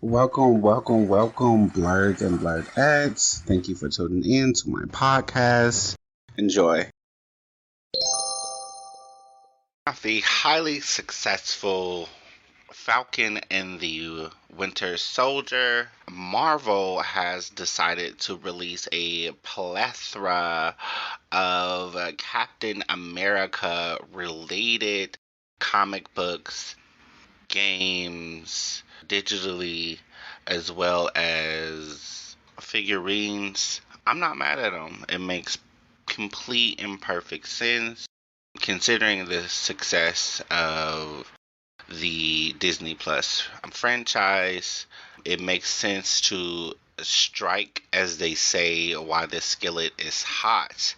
Welcome, Blerd and Blerd X. Thank you for tuning in to my podcast. Enjoy. The highly successful Falcon and the Winter Soldier, Marvel has decided to release a plethora of Captain America related comic books, games, digitally, as well as figurines. I'm not mad at them. It makes complete and perfect sense considering the success of the Disney Plus franchise. It makes sense to strike, as they say, while the skillet is hot.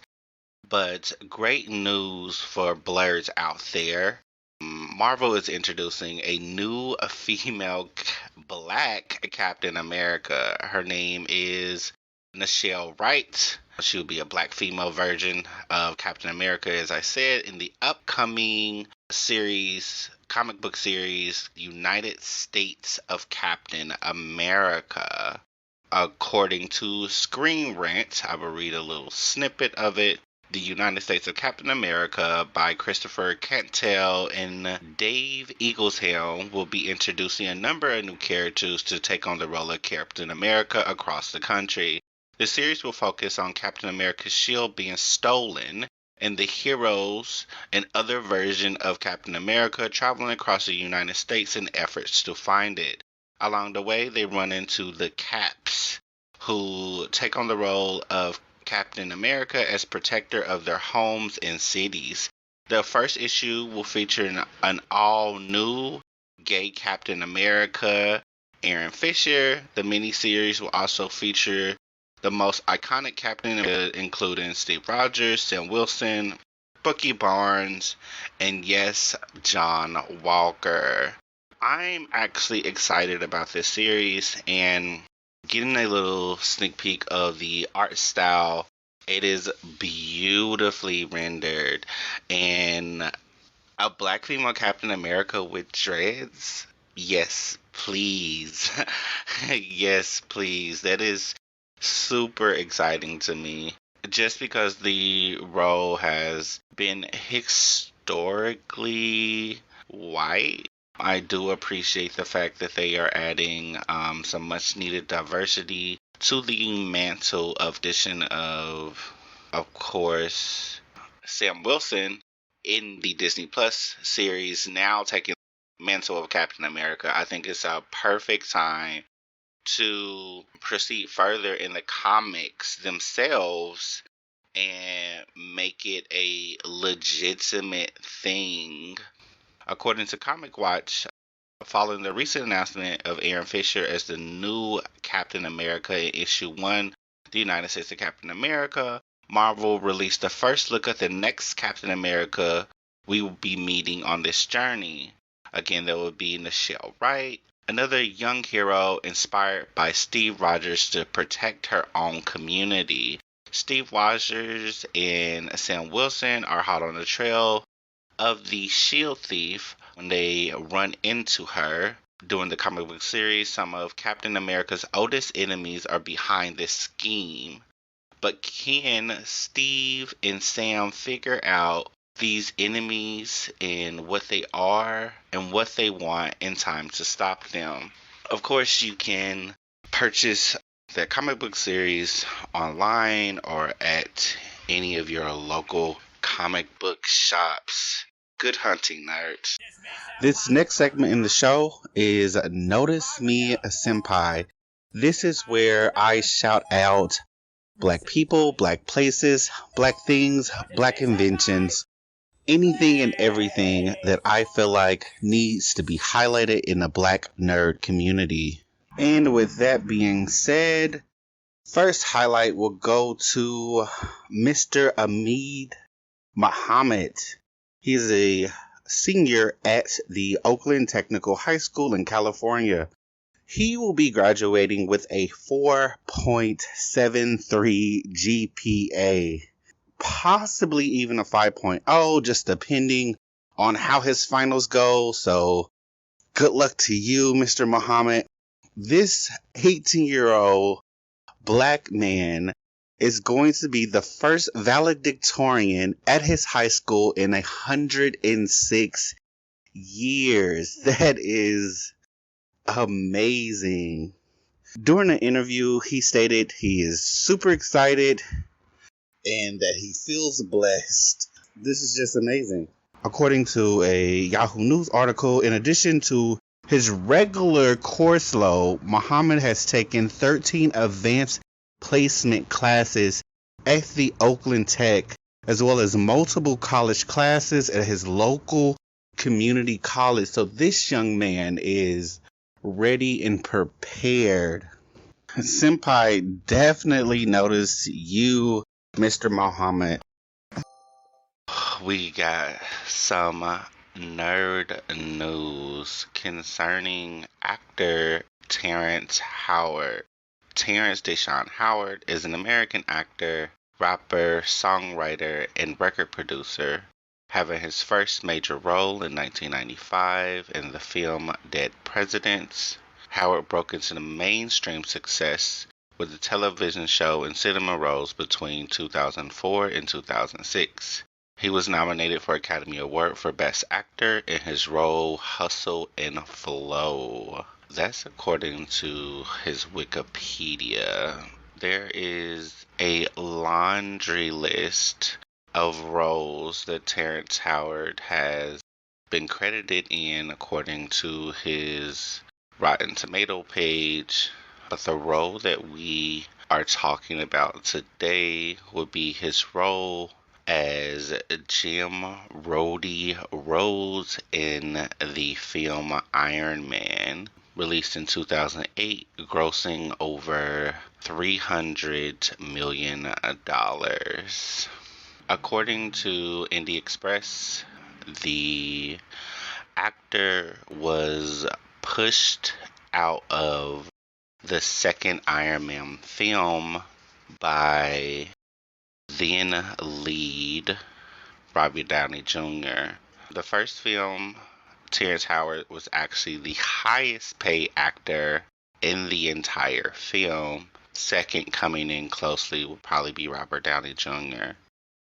But great news for Blerds out there. Marvel is introducing a new female black Captain America. Her name is Nichelle Wright. She will be a black female version of Captain America, as I said, in the upcoming series, comic book series, United States of Captain America. According to Screen Rant, I will read a little snippet of it. The United States of Captain America by Christopher Cantwell and Dave Eagleshelm will be introducing a number of new characters to take on the role of Captain America across the country. The series will focus on Captain America's shield being stolen and the heroes and other version of Captain America traveling across the United States in efforts to find it. Along the way, they run into the Caps, who take on the role of Captain America as protector of their homes and cities. The first issue will feature an all-new gay Captain America, Aaron Fisher. The miniseries will also feature the most iconic Captain America, including Steve Rogers, Sam Wilson, Bucky Barnes, and yes, John Walker. I'm actually excited about this series and getting a little sneak peek of the art style. It is beautifully rendered, and a black female Captain America with dreads? Yes, please. Yes, please. That is super exciting to me. Just because the role has been historically white, I do appreciate the fact that they are adding some much needed diversity to the mantle of addition of course, Sam Wilson in the Disney Plus series now taking the mantle of Captain America. I think it's a perfect time to proceed further in the comics themselves and make it a legitimate thing. According to Comic Watch, following the recent announcement of Aaron Fisher as the new Captain America in issue 1, The United States of Captain America, Marvel released the first look at the next Captain America we will be meeting on this journey. Again, there will be Nichelle Wright, another young hero inspired by Steve Rogers to protect her own community. Steve Rogers and Sam Wilson are hot on the trail of the shield thief when they run into her. During the comic book series, some of Captain America's oldest enemies are behind this scheme. But can Steve and Sam figure out these enemies and what they are and what they want in time to stop them? Of course, you can purchase the comic book series online or at any of your local comic book shops. Good hunting, nerds. This next segment in the show is Notice Me Senpai. This is where I shout out black people, black places, black things, black inventions, anything and everything that I feel like needs to be highlighted in the black nerd community. And with that being said, first highlight will go to Mr. Ahmed Muhammad. He's a senior at the Oakland Technical High School in California. He will be graduating with a 4.73 GPA, possibly even a 5.0, just depending on how his finals go. So good luck to you, Mr. Muhammad. this 18-year-old black man is going to be the first valedictorian at his high school in 106 years. That is amazing. During the interview, he stated he is super excited and that he feels blessed. This is just amazing. According to a Yahoo News article, in addition to his regular course load, Muhammad has taken 13 advanced placement classes at the Oakland Tech, as well as multiple college classes at his local community college. So this young man is ready and prepared. Senpai definitely noticed you, Mr. Muhammad. We got some nerd news concerning actor Terrence Howard. Terrence Deshaun Howard is an American actor, rapper, songwriter, and record producer, having his first major role in 1995 in the film Dead Presidents. Howard broke into the mainstream success with a television show and cinema roles between 2004 and 2006. He was nominated for Academy Award for Best Actor in his role Hustle and Flow. That's according to his Wikipedia. There is a laundry list of roles that Terrence Howard has been credited in according to his Rotten Tomato page. But the role that we are talking about today would be his role as Jim Rhodey Rhodes in the film Iron Man, released in 2008, grossing over $300 million. According to Indie Express, the actor was pushed out of the second Iron Man film by then lead Robert Downey Jr. The first film, Terrence Howard was actually the highest paid actor in the entire film. Second coming in closely would probably be Robert Downey Jr.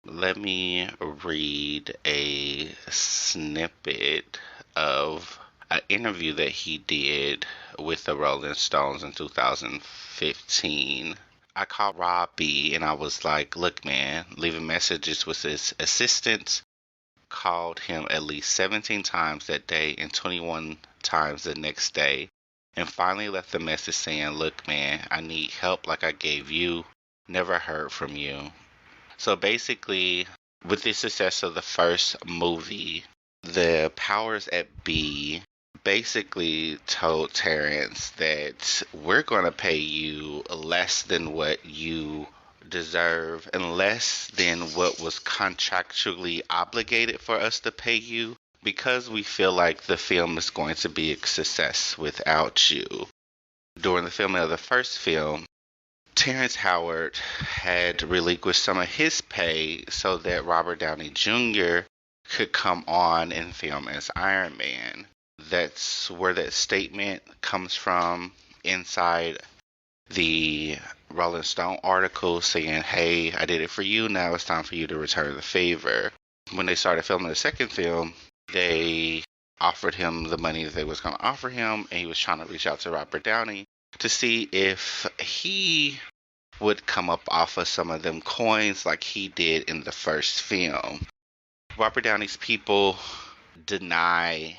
Let me read a snippet of an interview that he did with the Rolling Stones in 2015. I called Robbie and I was like, look, man, leaving messages with his assistant. Called him at least 17 times that day and 21 times the next day. And finally left the message saying, look, man, I need help like I gave you. Never heard from you. So basically, with the success of the first movie, the powers at be basically told Terrence that we're going to pay you less than what you deserve and less than what was contractually obligated for us to pay you, because we feel like the film is going to be a success without you. During the filming of the first film, Terrence Howard had relinquished some of his pay so that Robert Downey Jr. could come on and film as Iron Man. That's where that statement comes from inside the Rolling Stone article saying, hey, I did it for you, now it's time for you to return the favor. When they started filming the second film, they offered him the money that they was going to offer him, and he was trying to reach out to Robert Downey to see if he would come up off of some of them coins like he did in the first film. Robert Downey's people deny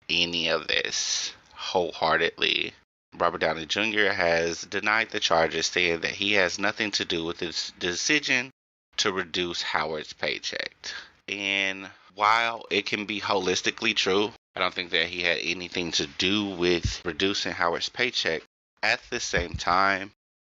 any of this wholeheartedly. Robert Downey Jr. has denied the charges, saying that he has nothing to do with this decision to reduce Howard's paycheck. And while it can be holistically true, I don't think that he had anything to do with reducing Howard's paycheck. At the same time,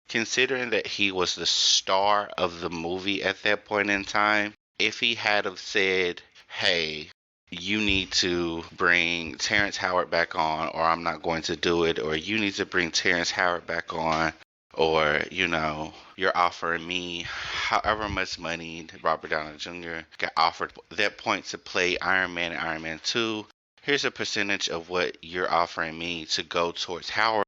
considering that he was the star of the movie at that point in time, if he had have said, hey, you need to bring Terrence Howard back on, or I'm not going to do it, or you need to bring Terrence Howard back on, or, you know, you're offering me however much money Robert Downey Jr. got offered at that point to play Iron Man and Iron Man 2. Here's a percentage of what you're offering me to go towards Howard.